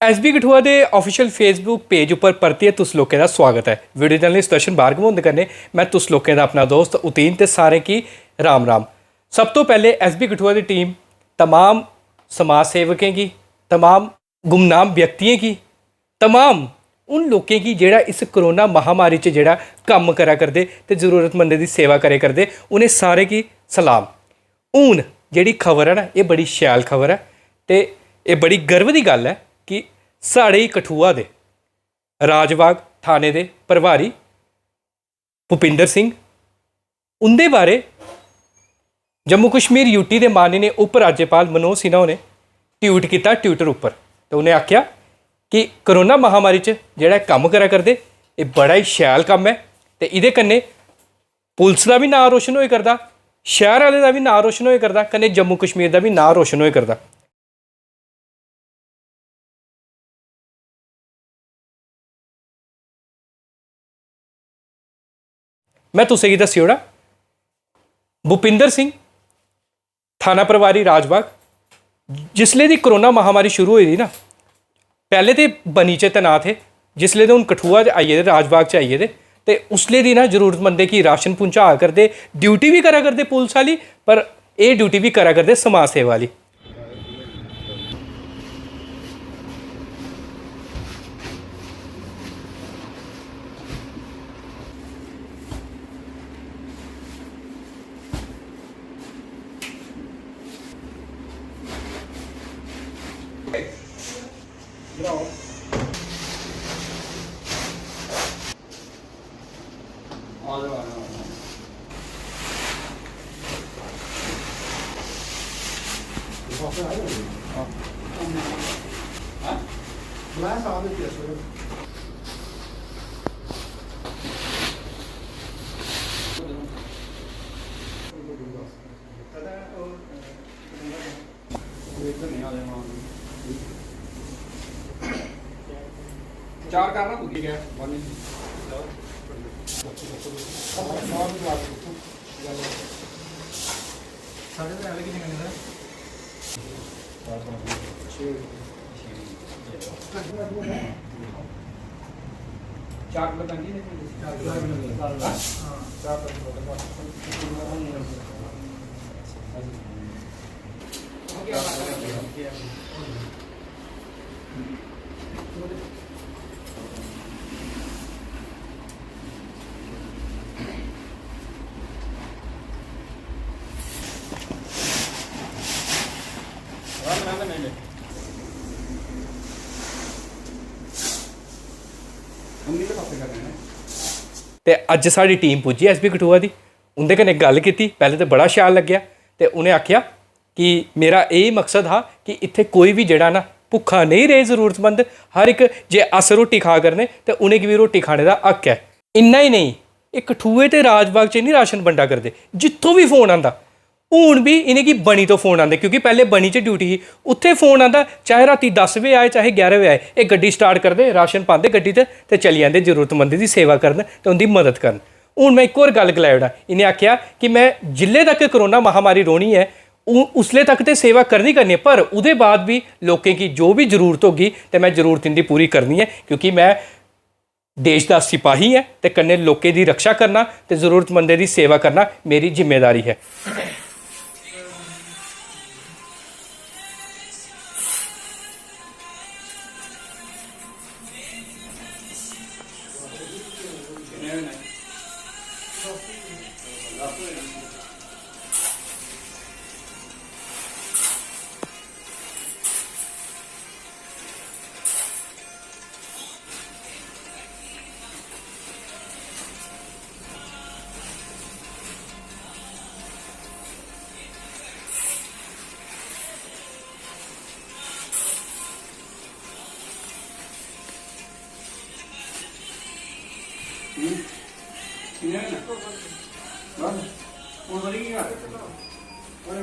SB Kathua के official Facebook page पर परतियै तुस लोगों का स्वागत है। वीडियो जर्नलिस्ट दर्शन भार्गव होंदे कन्नै मैं तुस लोगों का अपना दोस्त उतीन ते सारें की राम राम। सब तो पहले एसबी कठुआ की टीम तमाम समाज सेवकें की, तमाम गुमनाम व्यक्तियों की, तमाम उन लोगों की जेड़ा इस कोरोना महामारी च जेड़ा कम करा करदे ते जरूरतमंदें की सेवा करे करदे, उन्हें सारे की सलाम। हून जेड़ी खबर है ना, ये बड़ी शैल खबर है ते ये बड़ी गर्व की गल है कि साढ़े कठुआ दे राजबाग थाने दे प्रभारी भुपिंदर सिंह उनके बारे जम्मू कश्मीर यूटी के माननीय उप राज्यपाल मनोज सिन्हा ने ट्वीट किया ट्विटर उपर। तो उन्हें आख्या कि कोरोना महामारी च जेड़ा कम करा करदे ये बड़ा ही शैल कम है तो ये कन्नै पुलिस का भी नाम रोशन होए करदा, शहर वाले का भी नाम रोशन होए करदा, कन्नै जम्मू कश्मीर का भी नाम रोशन होए करदा। मैं तुसें गी दस्सी ओड़ा भुपिंदर सिंह थाना प्रभारी राजबाग जिसले दी कोरोना महामारी शुरू हुई थी ना, पहले तो बनी च तैनात थे, जिसले तो हूँ कठुआ च आई गेदे, राजबाग च आई गेदे ते उसले दी ना जरूरतमंदें की राशन पहुँचा करते, ड्यूटी भी करा करते पुलिस वाली, पर यह ड्यूटी भी करा करते समाज सेवा वाली। चार करना ठीक है चार ते अज साड़ी टीम पुजी एसबी कठुआ की, उनके कन्नै गल की, पहले तो बड़ा शैल लग्या ते उन्हें आख्या कि मेरा यही मकसद था कि इत्थे कोई भी जड़ा ना भुखा नहीं रहे, जरूरतमंद हर एक जे अस रोटी खा करने तो उन्हें भी रोटी खाने का हक है। इन्ना ही नहीं, ये कठुए ते राजबाग च नहीं राशन बंडा करते, जितों भी फोन आता हूँ भी इन्हें बनी तो फोन आते, क्योंकि पहले बनी च ड्यूटी ही, उत्थे फोन आता चाहे राती 10 बजे आए चाहे 11 बजे आए, ये गड्डी स्टार्ट करते, राशन पाते गड्डी ते चली जाते, जरूरतमंद की सेवा करन ते उनकी मदद करन। हूँ मैं एक होर गल गलाई ओड़ा, इन्हें आख्या कि मैं जिले तक कोरोना महामारी रोनी है उसले तक तो सेवा करनी है, पर उहदे बाद भी लोगों की जो भी जरूरत होगी तो मैं जरूरत इनकी पूरी करनी है, क्योंकि मैं देश का सिपाही है तो कन्नै लोगों की रक्षा करना तो जरूरतमंदें की सेवा करना मेरी जिम्मेदारी है।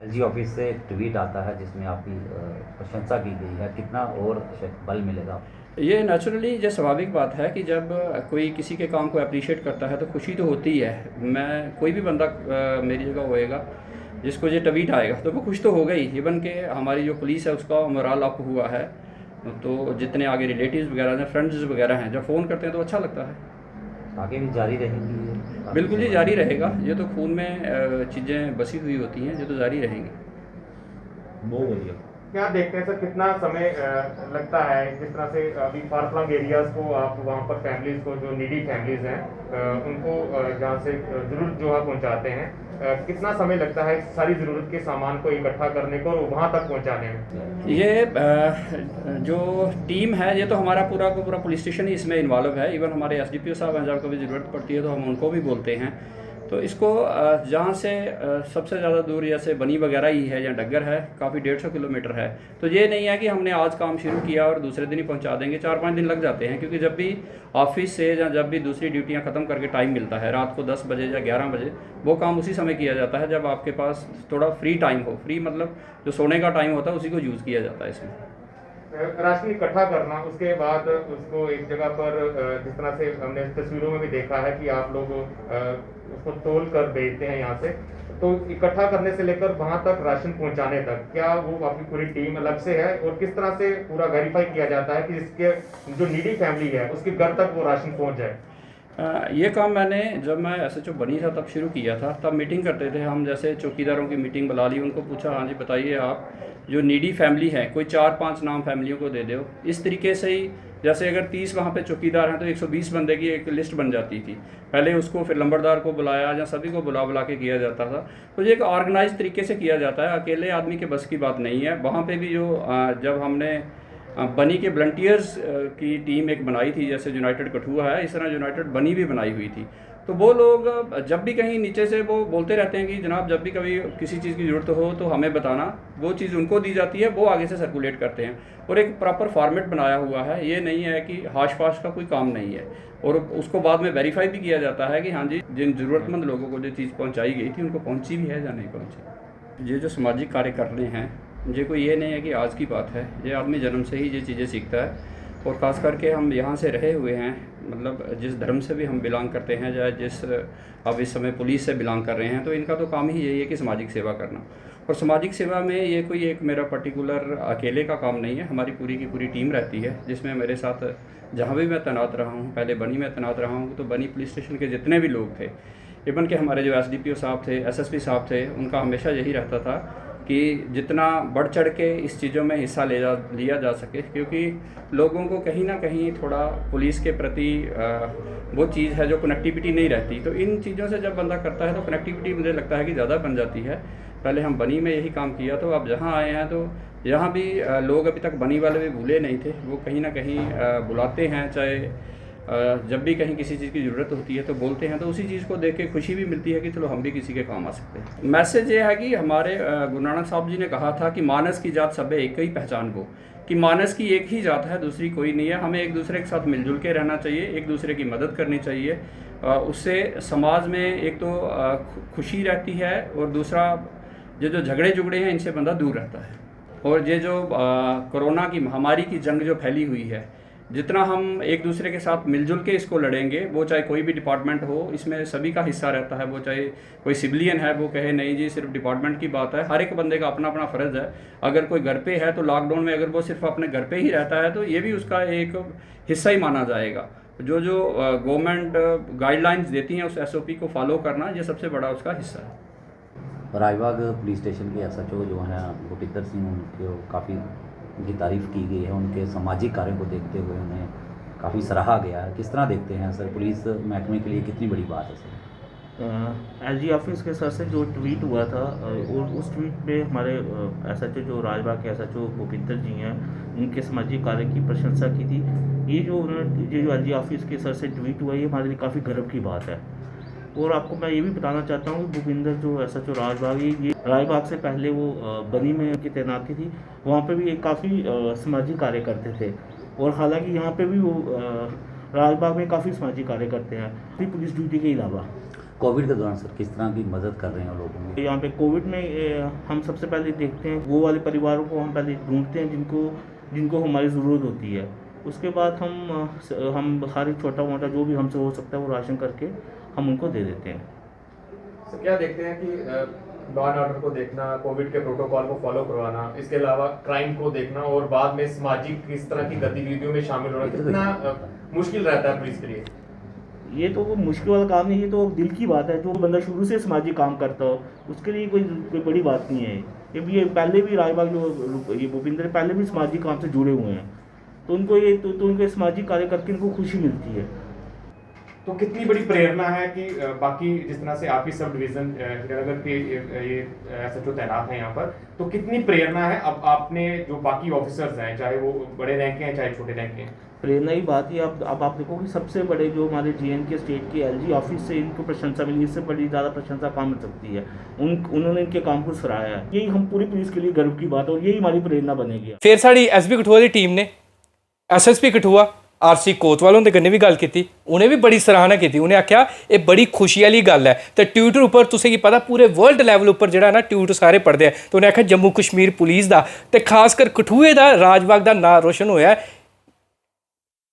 एलजी ऑफिस से एक ट्वीट आता है जिसमें आपकी प्रशंसा की गई है, कितना और बल मिलेगा? ये नेचुरली जो स्वाभाविक बात है कि जब कोई किसी के काम को अप्रिशिएट करता है तो खुशी तो होती ही है। मैं कोई भी बंदा मेरी जगह होएगा जिसको ये ट्वीट आएगा तो वो खुश तो होगा ही। इवन के हमारी जो पुलिस है उसका मोराल अप हुआ है तो जितने आगे रिलेटिव्स वगैरह हैं, फ्रेंड्स वगैरह हैं, जब फ़ोन करते हैं तो अच्छा लगता है। आगे भी जारी रहेगी ये? बिल्कुल जी, जारी रहेगा। ये तो खून में चीज़ें बसी हुई होती हैं, ये तो जारी रहेंगी। बहुत बढ़िया। क्या देखते हैं सर, कितना समय लगता है जिस तरह से अभी फार फ्लंग एरियाज को आप वहाँ पर फैमिलीज को, जो नीडी फैमिलीज हैं उनको जहाँ से ज़रूरत जो है पहुँचाते हैं, कितना समय लगता है सारी ज़रूरत के सामान को इकट्ठा करने को और वहाँ तक पहुँचाने में? ये जो टीम है, ये तो हमारा पूरा का पूरा पुलिस स्टेशन ही इसमें इन्वॉल्व है। इवन हमारे एसडीपीओ साहब हैं, जब कभी ज़रूरत पड़ती है तो हम उनको भी बोलते हैं। तो इसको जहाँ से सबसे ज़्यादा दूर जैसे बनी वगैरह ही है या डग्गर है, काफ़ी 150 किलोमीटर है। तो ये नहीं है कि हमने आज काम शुरू किया और दूसरे दिन ही पहुँचा देंगे, 4-5 दिन लग जाते हैं। क्योंकि जब भी ऑफिस से या जब भी दूसरी ड्यूटियाँ ख़त्म करके टाइम मिलता है रात को 10 बजे या 11 बजे, वो काम उसी समय किया जाता है जब आपके पास थोड़ा फ्री टाइम हो। फ्री मतलब जो सोने का टाइम होता है उसी को यूज़ किया जाता है इसमें। राशन इकट्ठा करना, उसके बाद उसको एक जगह पर जिस तरह से हमने तस्वीरों में भी देखा है कि आप लोग उसको तोल कर भेजते हैं यहाँ से, तो इकट्ठा करने से लेकर वहाँ तक राशन पहुँचाने तक क्या वो आपकी पूरी टीम अलग से है, और किस तरह से पूरा वेरीफाई किया जाता है कि इसके जो नीडी फैमिली है उसके घर तक वो राशन पहुँच जाए? ये काम मैंने जब मैं SHO बनी था तब शुरू किया था। तब मीटिंग करते थे हम, जैसे चौकीदारों की मीटिंग बुला ली, उनको पूछा हाँ जी बताइए आप जो नीडी फैमिली है, कोई 4-5 नाम फैमिलियों को दे दो। इस तरीके से ही जैसे अगर 30 वहाँ पे चौकीदार हैं तो 120 बंदे की एक लिस्ट बन जाती थी। पहले उसको फिर लंबरदार को बुलाया या सभी को बुला के किया जाता था। तो ये एक ऑर्गेनाइज तरीके से किया जाता है, अकेले आदमी के बस की बात नहीं है। वहाँ पे भी जो जब हमने बनी के वॉलंटियर्स की टीम एक बनाई थी, जैसे यूनाइटेड कठुआ है, इस तरह यूनाइटेड बनी भी बनाई हुई थी। तो वो लोग जब भी कहीं नीचे से वो बोलते रहते हैं कि जनाब जब भी कभी किसी चीज़ की ज़रूरत हो तो हमें बताना, वो चीज़ उनको दी जाती है, वो आगे से सर्कुलेट करते हैं। और एक प्रॉपर फॉर्मेट बनाया हुआ है, ये नहीं है कि हाश फाश का कोई काम नहीं है। और उसको बाद में वेरीफाई भी किया जाता है कि हाँ जी जिन ज़रूरतमंद लोगों को जो चीज़ पहुँचाई गई थी उनको पहुँची भी है या नहीं पहुँची। ये जो सामाजिक कार्य कर रहे हैं, ये कोई ये नहीं है कि आज की बात है, ये आदमी जन्म से ही ये चीज़ें सीखता है। और ख़ास करके हम यहाँ से रहे हुए हैं, मतलब जिस धर्म से भी हम बिलोंग करते हैं, या जिस अब इस समय पुलिस से बिलोंग कर रहे हैं, तो इनका तो काम ही यही है कि सामाजिक सेवा करना। और सामाजिक सेवा में ये कोई एक मेरा पर्टिकुलर अकेले का काम नहीं है, हमारी पूरी की पूरी टीम रहती है, जिसमें मेरे साथ जहाँ भी मैं तैनात रहा हूँ, पहले बनी में तैनात रहा हूँ, तो बनी पुलिस स्टेशन के जितने भी लोग थे, इवन के हमारे जो SDPO साहब थे, SSP साहब थे, उनका हमेशा यही रहता था कि जितना बढ़ चढ़ के इस चीज़ों में हिस्सा लिया जा सके। क्योंकि लोगों को कहीं ना कहीं थोड़ा पुलिस के प्रति वो चीज़ है जो कनेक्टिविटी नहीं रहती। तो इन चीज़ों से जब बंदा करता है तो कनेक्टिविटी मुझे लगता है कि ज़्यादा बन जाती है। पहले हम बनी में यही काम किया, तो अब जहाँ आए हैं तो यहाँ भी लोग अभी तक बनी वाले भी भूले नहीं थे, वो कहीं ना कहीं बुलाते हैं। चाहे जब भी कहीं किसी चीज़ की ज़रूरत होती है तो बोलते हैं, तो उसी चीज़ को देख के खुशी भी मिलती है कि चलो हम भी किसी के काम आ सकते हैं। मैसेज ये है कि हमारे गुरु नानक साहब जी ने कहा था कि मानस की जात सबे एक ही पहचान वो, कि मानस की एक ही जात है, दूसरी कोई नहीं है। हमें एक दूसरे के साथ मिलजुल के रहना चाहिए, एक दूसरे की मदद करनी चाहिए। उससे समाज में एक तो खुशी रहती है, और दूसरा जो झगड़े जुगड़े हैं इनसे बंदा दूर रहता है। और ये जो कोरोना की महामारी की जंग जो फैली हुई है, जितना हम एक दूसरे के साथ मिलजुल के इसको लड़ेंगे, वो चाहे कोई भी डिपार्टमेंट हो, इसमें सभी का हिस्सा रहता है। वो चाहे कोई सिविलियन है, वो कहे नहीं जी सिर्फ डिपार्टमेंट की बात है, हर एक बंदे का अपना अपना फ़र्ज़ है। अगर कोई घर पे है तो लॉकडाउन में अगर वो सिर्फ अपने घर पे ही रहता है तो ये भी उसका एक हिस्सा ही माना जाएगा। जो गवर्नमेंट गाइडलाइंस देती हैं उस SOP को फॉलो करना, ये सबसे बड़ा उसका हिस्सा है। रायबाग पुलिस स्टेशन के SHO जो हैं भूपिंदर सिंह, उनको काफ़ी उनकी तारीफ़ की गई है, उनके सामाजिक कार्यों को देखते हुए उन्हें काफ़ी सराहा गया है। किस तरह देखते हैं सर, पुलिस महकमे के लिए कितनी बड़ी बात है सर? SG ऑफिस के सर से जो ट्वीट हुआ था, और उस ट्वीट पे हमारे SHO जो राजबाग के SHO भूपिंदर जी हैं, उनके सामाजिक कार्य की प्रशंसा की थी। ये जो SG ऑफिस के सर से ट्वीट हुआ, ये हमारे लिए काफ़ी गर्व की बात है। और आपको मैं ये भी बताना चाहता हूँ कि भूपिंदर जो SHO राजबाग, ये राजबाग से पहले वो बनी में की तैनाती थी, वहाँ पे भी एक काफ़ी सामाजिक कार्य करते थे। और हालांकि यहाँ पे भी वो राजबाग में काफ़ी सामाजिक कार्य करते हैं पुलिस ड्यूटी के अलावा। कोविड के दौरान सर किस तरह की मदद कर रहे हैं लोगों की? यहाँ पे कोविड में हम सबसे पहले देखते हैं वो वाले परिवारों को हम पहले ढूंढते हैं जिनको हमारी ज़रूरत होती है। उसके बाद हम हर एक छोटा मोटा जो भी हमसे हो सकता है वो राशन करके हम उनको दे देते हैं। तो क्या देखते हैं कि लॉ एंड ऑर्डर को देखना, कोविड के प्रोटोकॉल को फॉलो करवाना, इसके अलावा क्राइम को देखना और बाद में सामाजिक किस तरह की गतिविधियों में शामिल होना कितना मुश्किल रहता है पुलिस के लिए? ये तो वो मुश्किल वाला काम नहीं, ये तो दिल की बात है। जो बंदा शुरू से सामाजिक काम करता हो उसके लिए कोई बड़ी बात नहीं है। ये पहले भी राजबाग जो ये भूपिंदर पहले भी सामाजिक काम से जुड़े हुए हैं, तो उनको उनको सामाजिक कार्य करके इनको खुशी मिलती है। तो कितनी बड़ी प्रेरणा है कि बाकी जिस तरह से आपकी सब डिवीजन श्रीनगर के ये SHO तैनात हैं यहाँ पर, तो कितनी प्रेरणा है अब आपने जो बाकी ऑफिसर्स हैं, चाहे वो बड़े रैंक के हैं चाहे छोटे रैंक के हैं? प्रेरणा की बात ही अब आप देखो कि सबसे बड़े जो हमारे JN के स्टेट के LG ऑफिस से इनको प्रशंसा मिली, इससे बड़ी ज़्यादा प्रशंसा कहाँ मिल सकती है। उन्होंने इनके काम को सराहा है। यही हम पूरी पुलिस के लिए गर्व की बात है और यही हमारी प्रेरणा बनेगी। फिर साड़ी SB कठुआ की टीम ने SSP कठुआ RC कोतवाल उनके कन्नै भी गल की, उन्हें भी बड़ी सराहना की। उन्हें आख्या ये बड़ी खुशी वाली गल है। तो ट्विटर उपर तुसें पता पूरे वर्ल्ड लैवल उपर जो ना ट्विटर सारे पढ़ते हैं, तो उन्हें आख्या जम्मू कश्मीर पुलिस का तो खासकर कठुए का राजबाग का नाम रोशन होया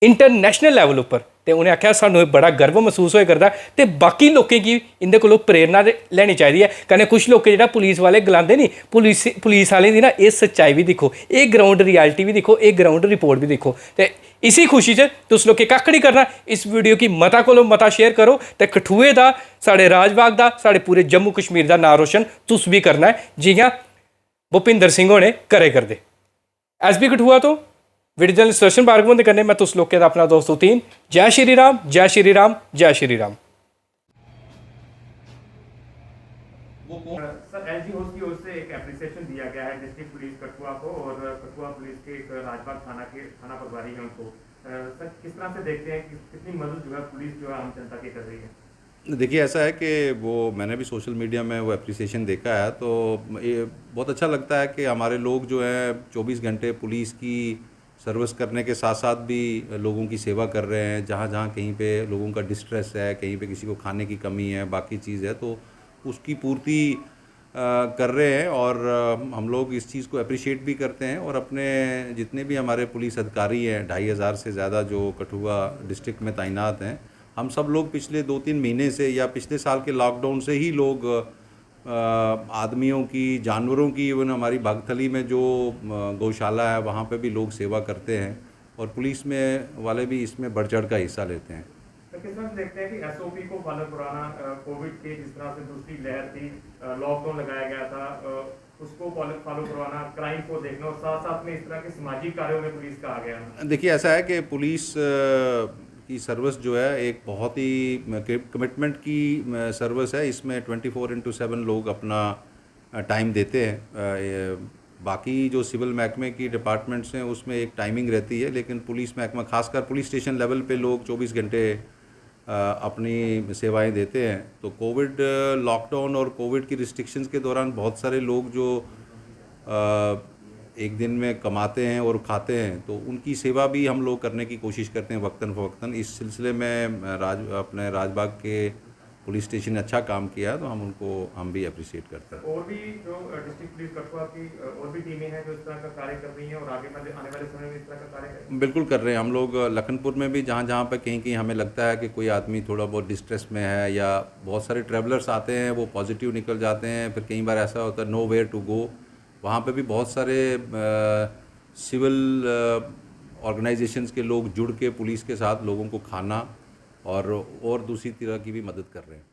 इंटरनेशनल लैवल उपर। तो उन्हें आख्या सानू बड़ा गर्व महसूस होया करता है। तो बाकी लोगों की इनके कोलों प्रेरणा लैनी चाहिए है। कन्नै कुछ लोग जो पुलिस वाले गलाते नहीं, पुलिस वाले की ना ये सच्चाई भी दिखो, ये ग्राउंड रियलिटी भी दिखो, ये ग्राउंड रिपोर्ट भी दिखो। तो इसी खुशी च तुस लोग कक्ख नहीं करना, इस वीडियो की मता कोलों मता शेयर करो। तो कठुए का साढ़े राजबाग का साढ़े पूरे जम्मू कश्मीर का नाम रोशन तुस भी करना है, जियां भूपिंदर सिंह होने करे करते। SB कठुआ तो वीडियो जर्नलिस्ट दर्शन भार्गव करने मैं तुस लोग का अपना दोस्त उतीन। जय श्री राम, जय श्री राम, जय Shri Ram. Sir LG house की ओर से एक एप्रिसिएशन दिया गया है डिस्ट्रिक्ट पुलिस कठुआ को और कठुआ पुलिस के एक राजबाग थाना प्रभारी हैं उनको। सर किस तरह से देखते हैं कि कितनी मदद जो है पुलिस जो है आम जनता की कर रही है? देखिए ऐसा है कि वो मैंने भी सोशल मीडिया में वो एप्रिसिएशन देखा है, तो ये बहुत अच्छा लगता है कि हमारे लोग जो हैं 24 घंटे पुलिस की सर्विस करने के साथ साथ भी लोगों की सेवा कर रहे हैं। जहाँ जहाँ कहीं पे लोगों का डिस्ट्रेस है, कहीं पे किसी को खाने की कमी है, बाकी चीज़ है, तो उसकी पूर्ति कर रहे हैं। और हम लोग इस चीज़ को अप्रिशिएट भी करते हैं। और अपने जितने भी हमारे पुलिस अधिकारी हैं 2500 से ज़्यादा जो कठुआ डिस्ट्रिक्ट में तैनात हैं, हम सब लोग पिछले 2-3 महीने से या पिछले साल के लॉकडाउन से ही लोग आदमियों की, जानवरों की, इवन हमारी बागथली में जो गौशाला है वहाँ पे भी लोग सेवा करते हैं और पुलिस में वाले भी इसमें बढ़ चढ़ का हिस्सा लेते हैं। तो किस तरह से देखते हैं कि SOP को फॉलो कराना, कोविड के जिस तरह से दूसरी लहर थी, लॉकडाउन लगाया गया था, उसको फॉलो करवाना, क्राइम को देखना और साथ साथ में इस तरह के सामाजिक कार्यों में पुलिस का आ गया? देखिए ऐसा है कि पुलिस की सर्विस जो है एक बहुत ही कमिटमेंट की सर्विस है। इसमें 24/7 लोग अपना टाइम देते हैं। बाकी जो सिविल महकमे की डिपार्टमेंट्स हैं उसमें एक टाइमिंग रहती है, लेकिन पुलिस महकमा खासकर पुलिस स्टेशन लेवल पे लोग 24 घंटे अपनी सेवाएं देते हैं। तो कोविड लॉकडाउन और कोविड की रिस्ट्रिक्शंस के दौरान बहुत सारे लोग जो एक दिन में कमाते हैं और खाते हैं, तो उनकी सेवा भी हम लोग करने की कोशिश करते हैं वक्तन फ़वक्तन। इस सिलसिले में अपने राजबाग के पुलिस स्टेशन ने अच्छा काम किया है, तो हम भी अप्रिशिएट करते हैं। और भी जो डिस्ट्रिक्ट पुलिस कठुआ की और भी टीमें हैं जो इस तरह का कार्य कर रही हैं और आगे आने वाले समय में इस तरह का कार्य करेंगे? बिल्कुल कर रहे हैं हम लोग। लखनपुर में भी जहाँ जहाँ पर कहीं कहीं हमें लगता है कि कोई आदमी थोड़ा बहुत डिस्ट्रेस में है या बहुत सारे ट्रैवलर्स आते हैं वो पॉजिटिव निकल जाते हैं, फिर कई बार ऐसा होता है नो वेयर टू गो, वहाँ पे भी बहुत सारे सिविल ऑर्गेनाइजेशंस के लोग जुड़ के पुलिस के साथ लोगों को खाना और दूसरी तरह की भी मदद कर रहे हैं।